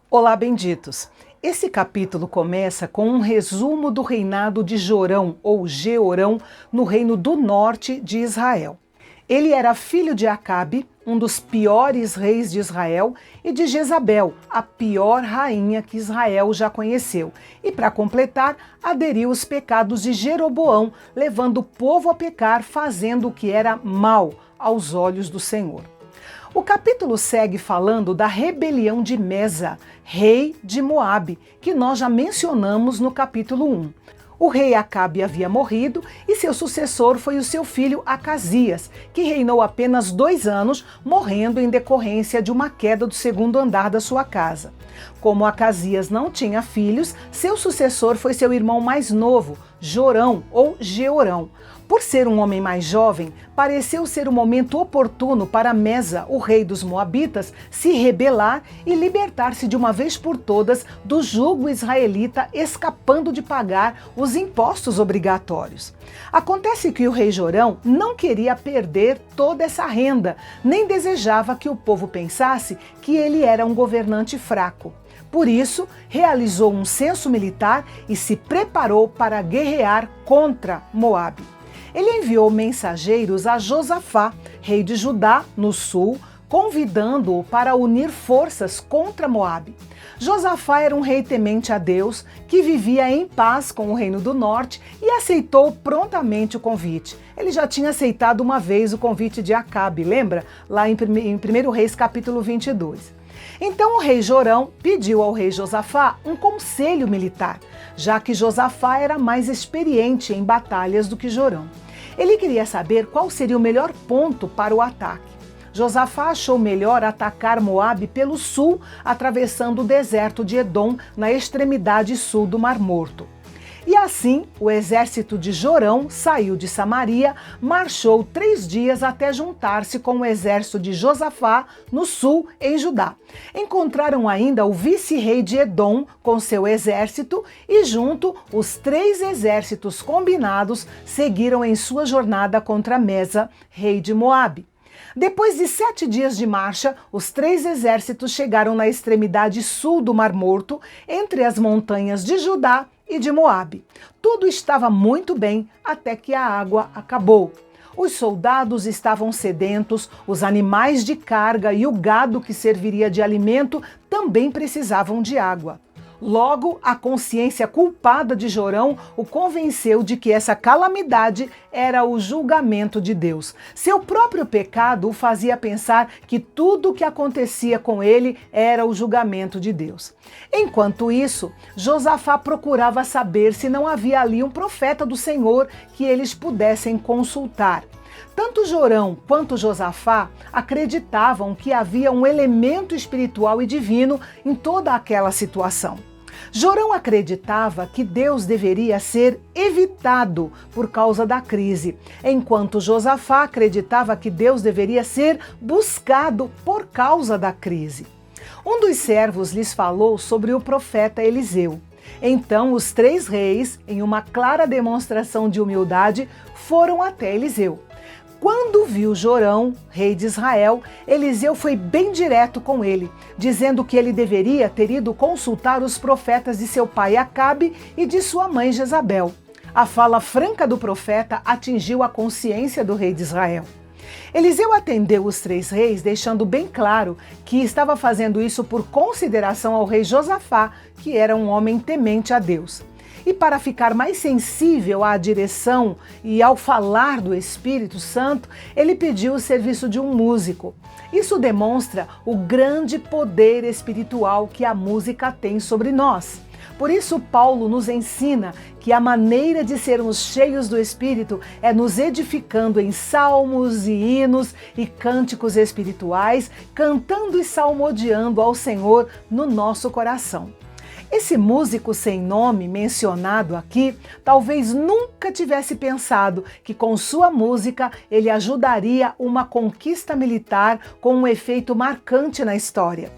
Olá, benditos! Esse capítulo começa com um resumo do reinado de Jorão, ou Jeorão, no reino do norte de Israel. Ele era filho de Acabe, um dos piores reis de Israel, e de Jezabel, a pior rainha que Israel já conheceu. E, para completar, aderiu aos pecados de Jeroboão, levando o povo a pecar, fazendo o que era mal aos olhos do Senhor. O capítulo segue falando da rebelião de Mesa, rei de Moabe, que nós já mencionamos no capítulo 1. O rei Acabe havia morrido e seu sucessor foi o seu filho Acasias, que reinou apenas 2 anos, morrendo em decorrência de uma queda do segundo andar da sua casa. Como Acasias não tinha filhos, seu sucessor foi seu irmão mais novo, Jorão ou Jeorão. Por ser um homem mais jovem, pareceu ser o momento oportuno para Mesa, o rei dos Moabitas, se rebelar e libertar-se de uma vez por todas do jugo israelita, escapando de pagar os impostos obrigatórios. Acontece que o rei Jorão não queria perder toda essa renda, nem desejava que o povo pensasse que ele era um governante fraco. Por isso, realizou um censo militar e se preparou para guerrear contra Moabe. Ele enviou mensageiros a Josafá, rei de Judá, no sul, convidando-o para unir forças contra Moabe. Josafá era um rei temente a Deus, que vivia em paz com o reino do norte e aceitou prontamente o convite. Ele já tinha aceitado uma vez o convite de Acabe, lembra? Lá em 1 Reis capítulo 22. Então o rei Jorão pediu ao rei Josafá um conselho militar, já que Josafá era mais experiente em batalhas do que Jorão. Ele queria saber qual seria o melhor ponto para o ataque. Josafá achou melhor atacar Moabe pelo sul, atravessando o deserto de Edom, na extremidade sul do Mar Morto. E assim, o exército de Jorão saiu de Samaria, marchou 3 dias até juntar-se com o exército de Josafá, no sul, em Judá. Encontraram ainda o vice-rei de Edom com seu exército e junto, os 3 exércitos combinados seguiram em sua jornada contra Mesa, rei de Moabe. Depois de 7 dias de marcha, os 3 exércitos chegaram na extremidade sul do Mar Morto, entre as montanhas de Judá e de Moabe. Tudo estava muito bem até que a água acabou. Os soldados estavam sedentos, os animais de carga e o gado que serviria de alimento também precisavam de água. Logo, a consciência culpada de Jorão o convenceu de que essa calamidade era o julgamento de Deus. Seu próprio pecado o fazia pensar que tudo o que acontecia com ele era o julgamento de Deus. Enquanto isso, Josafá procurava saber se não havia ali um profeta do Senhor que eles pudessem consultar. Tanto Jorão quanto Josafá acreditavam que havia um elemento espiritual e divino em toda aquela situação. Jorão acreditava que Deus deveria ser evitado por causa da crise, enquanto Josafá acreditava que Deus deveria ser buscado por causa da crise. Um dos servos lhes falou sobre o profeta Eliseu. Então os 3 reis, em uma clara demonstração de humildade, foram até Eliseu. Quando viu Jorão, rei de Israel, Eliseu foi bem direto com ele, dizendo que ele deveria ter ido consultar os profetas de seu pai Acabe e de sua mãe Jezabel. A fala franca do profeta atingiu a consciência do rei de Israel. Eliseu atendeu os 3 reis, deixando bem claro que estava fazendo isso por consideração ao rei Josafá, que era um homem temente a Deus. E para ficar mais sensível à direção e ao falar do Espírito Santo, ele pediu o serviço de um músico. Isso demonstra o grande poder espiritual que a música tem sobre nós. Por isso, Paulo nos ensina que a maneira de sermos cheios do Espírito é nos edificando em salmos e hinos e cânticos espirituais, cantando e salmodiando ao Senhor no nosso coração. Esse músico sem nome mencionado aqui talvez nunca tivesse pensado que com sua música ele ajudaria uma conquista militar com um efeito marcante na história.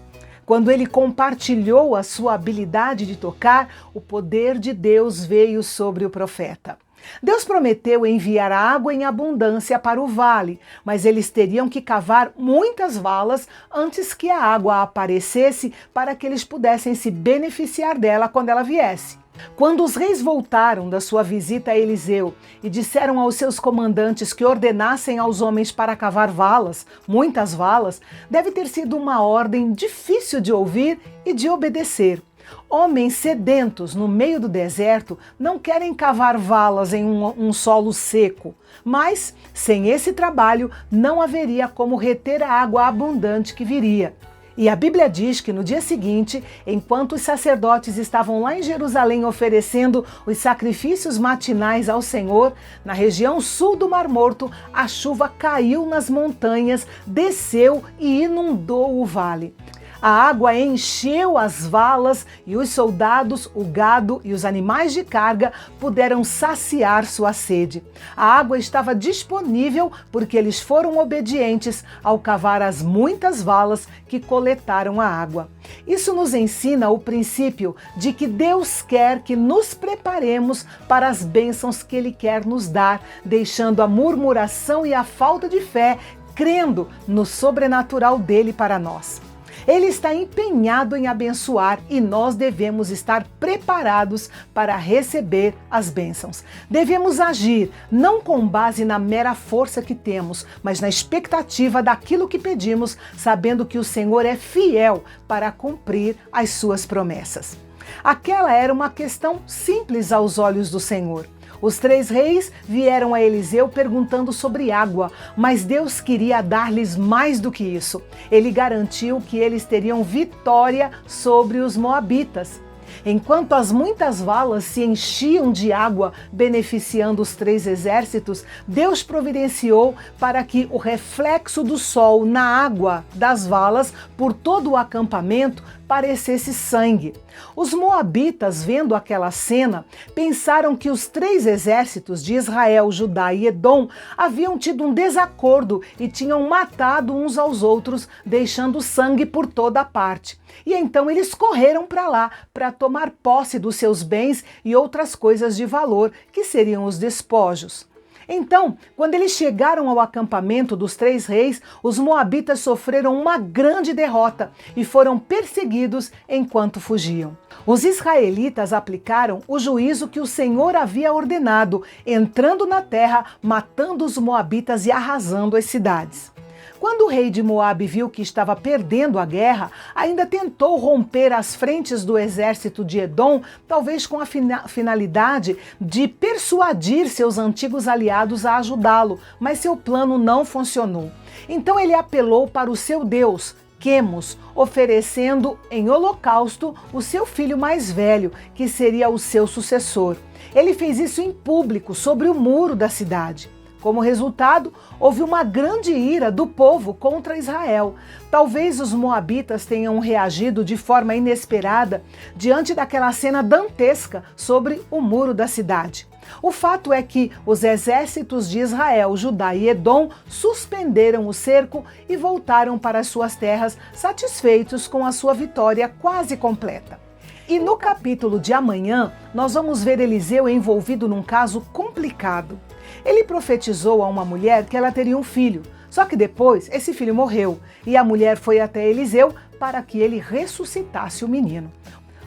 Quando ele compartilhou a sua habilidade de tocar, o poder de Deus veio sobre o profeta. Deus prometeu enviar água em abundância para o vale, mas eles teriam que cavar muitas valas antes que a água aparecesse para que eles pudessem se beneficiar dela quando ela viesse. Quando os reis voltaram da sua visita a Eliseu e disseram aos seus comandantes que ordenassem aos homens para cavar valas, muitas valas, deve ter sido uma ordem difícil de ouvir e de obedecer. Homens sedentos no meio do deserto não querem cavar valas em um solo seco, mas sem esse trabalho não haveria como reter a água abundante que viria. E a Bíblia diz que no dia seguinte, enquanto os sacerdotes estavam lá em Jerusalém oferecendo os sacrifícios matinais ao Senhor, na região sul do Mar Morto, a chuva caiu nas montanhas, desceu e inundou o vale. A água encheu as valas e os soldados, o gado e os animais de carga puderam saciar sua sede. A água estava disponível porque eles foram obedientes ao cavar as muitas valas que coletaram a água. Isso nos ensina o princípio de que Deus quer que nos preparemos para as bênçãos que Ele quer nos dar, deixando a murmuração e a falta de fé, crendo no sobrenatural dele para nós. Ele está empenhado em abençoar e nós devemos estar preparados para receber as bênçãos. Devemos agir não com base na mera força que temos, mas na expectativa daquilo que pedimos, sabendo que o Senhor é fiel para cumprir as suas promessas. Aquela era uma questão simples aos olhos do Senhor. Os 3 reis vieram a Eliseu perguntando sobre água, mas Deus queria dar-lhes mais do que isso. Ele garantiu que eles teriam vitória sobre os moabitas. Enquanto as muitas valas se enchiam de água, beneficiando os 3 exércitos, Deus providenciou para que o reflexo do sol na água das valas por todo o acampamento parecesse sangue. Os moabitas, vendo aquela cena, pensaram que os 3 exércitos de Israel, Judá e Edom haviam tido um desacordo e tinham matado uns aos outros, deixando sangue por toda parte. E então eles correram para lá para tomar posse dos seus bens e outras coisas de valor, que seriam os despojos. Então, quando eles chegaram ao acampamento dos 3 reis, os moabitas sofreram uma grande derrota e foram perseguidos enquanto fugiam. Os israelitas aplicaram o juízo que o Senhor havia ordenado, entrando na terra, matando os moabitas e arrasando as cidades. Quando o rei de Moabe viu que estava perdendo a guerra, ainda tentou romper as frentes do exército de Edom, talvez com a finalidade de persuadir seus antigos aliados a ajudá-lo, mas seu plano não funcionou. Então ele apelou para o seu Deus, Quemos, oferecendo em holocausto o seu filho mais velho, que seria o seu sucessor. Ele fez isso em público, sobre o muro da cidade. Como resultado, houve uma grande ira do povo contra Israel. Talvez os moabitas tenham reagido de forma inesperada diante daquela cena dantesca sobre o muro da cidade. O fato é que os exércitos de Israel, Judá e Edom suspenderam o cerco e voltaram para as suas terras, satisfeitos com a sua vitória quase completa. E no capítulo de amanhã, nós vamos ver Eliseu envolvido num caso complicado. Ele profetizou a uma mulher que ela teria um filho, só que depois esse filho morreu e a mulher foi até Eliseu para que ele ressuscitasse o menino.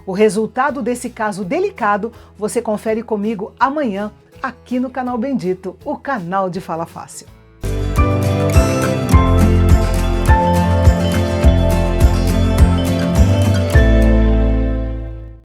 O resultado desse caso delicado você confere comigo amanhã aqui no Canal Bendito, o canal de Fala Fácil.